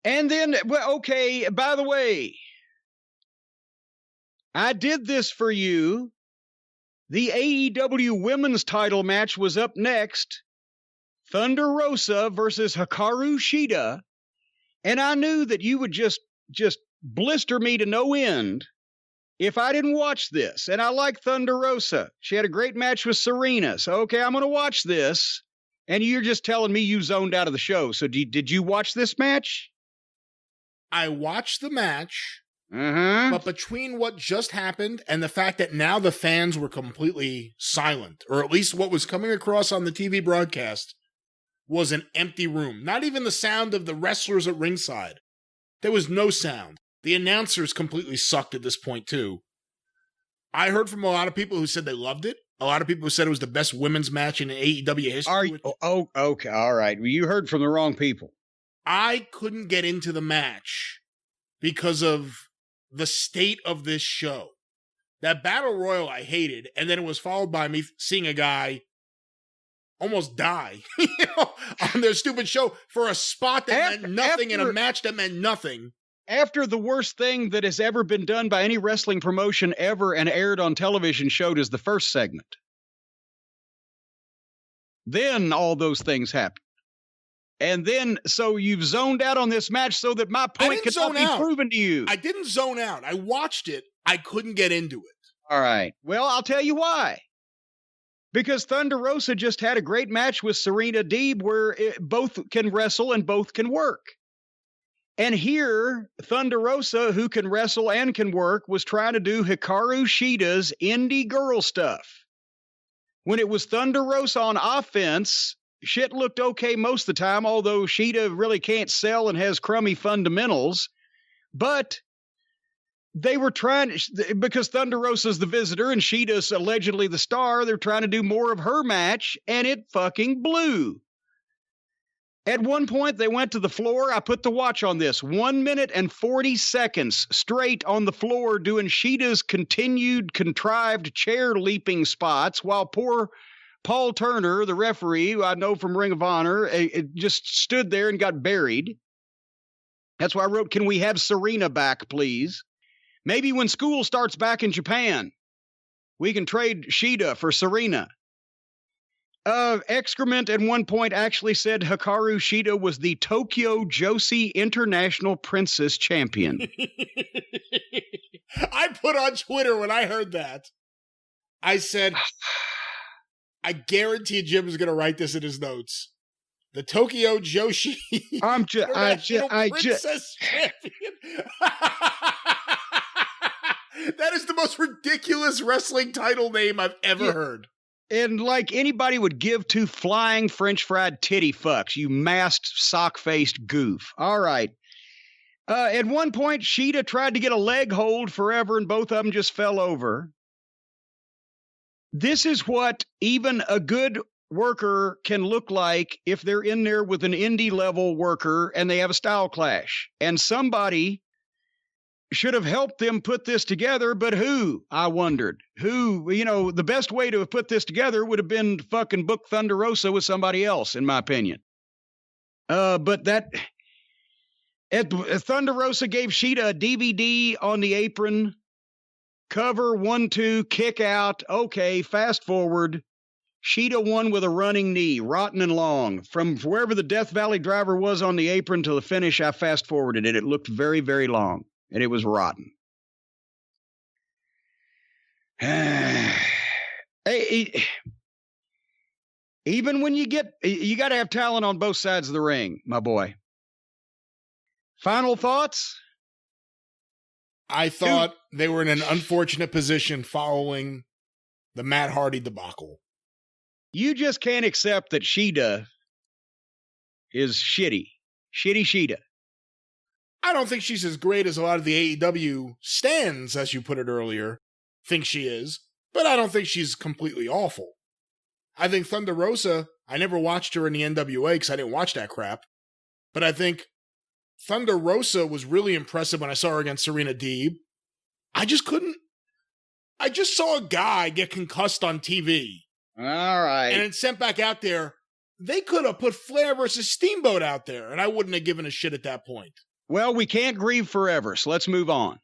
And then, well, okay, by the way, I did this for you. The AEW women's title match was up next. Thunder Rosa versus Hikaru Shida. And I knew that you would just blister me to no end if I didn't watch this. And I like Thunder Rosa. She had a great match with Serena. So, okay, I'm going to watch this. And you're just telling me you zoned out of the show. So did you watch this match? I watched the match. But between what just happened and the fact that now the fans were completely silent, or at least what was coming across on the TV broadcast was an empty room. Not even the sound of the wrestlers at ringside. There was no sound. The announcers completely sucked at this point, too. I heard from a lot of people who said they loved it. A lot of people who said it was the best women's match in AEW history. Okay, all right. Well, you heard from the wrong people. I couldn't get into the match because of the state of this show. That battle royal I hated, and then it was followed by me seeing a guy almost die on their stupid show for a spot that meant nothing in a match that meant nothing. After the worst thing that has ever been done by any wrestling promotion ever and aired on television showed as the first segment. Then all those things happened. And then, so you've zoned out on this match so that my point could not be proven to you. I didn't zone out. I watched it. I couldn't get into it. All right. Well, I'll tell you why. Because Thunder Rosa just had a great match with Serena Deeb where both can wrestle and both can work. And here, Thunder Rosa, who can wrestle and can work, was trying to do Hikaru Shida's indie girl stuff. When it was Thunder Rosa on offense, shit looked okay most of the time, although Shida really can't sell and has crummy fundamentals. But they were trying, because Thunder Rosa's the visitor and Shida's allegedly the star, they're trying to do more of her match, and it fucking blew. At one point, they went to the floor. I put the watch on this. 1 minute and 40 seconds straight on the floor doing Shida's continued contrived chair leaping spots while poor Paul Turner, the referee, who I know from Ring of Honor, it just stood there and got buried. That's why I wrote, can we have Serena back, please? Maybe when school starts back in Japan, we can trade Shida for Serena. Excrement at one point actually said Hikaru Shida was the Tokyo Joshi International Princess Champion. I put on Twitter when I heard that. I said, I guarantee Jim is going to write this in his notes. The Tokyo Joshi Princess Champion. That is the most ridiculous wrestling title name I've ever heard. And like anybody would give two flying French fried titty fucks, you masked, sock-faced goof. All right. At one point, Shida tried to get a leg hold forever, and both of them just fell over. This is what even a good worker can look like if they're in there with an indie-level worker and they have a style clash. And somebody should have helped them put this together, but who? I wondered. Who? You know, the best way to have put this together would have been fucking book Thunder Rosa with somebody else, in my opinion. But that... Thunder Rosa gave Shida a DVD on the apron. Cover, 1-2, kick out. Okay, fast forward. Shida won with a running knee, rotten and long. From wherever the Death Valley driver was on the apron to the finish, I fast forwarded it. It looked very, very long. And it was rotten. Even when you got to have talent on both sides of the ring, my boy. Final thoughts? I thought they were in an unfortunate position following the Matt Hardy debacle. You just can't accept that Shida is shitty. Shitty Shida. I don't think she's as great as a lot of the AEW stans, as you put it earlier, think she is, but I don't think she's completely awful. I think Thunder Rosa, I never watched her in the NWA because I didn't watch that crap, but I think Thunder Rosa was really impressive when I saw her against Serena Deeb. I just saw a guy get concussed on TV. All right. And then sent back out there. They could have put Flair versus Steamboat out there, and I wouldn't have given a shit at that point. Well, we can't grieve forever, so let's move on.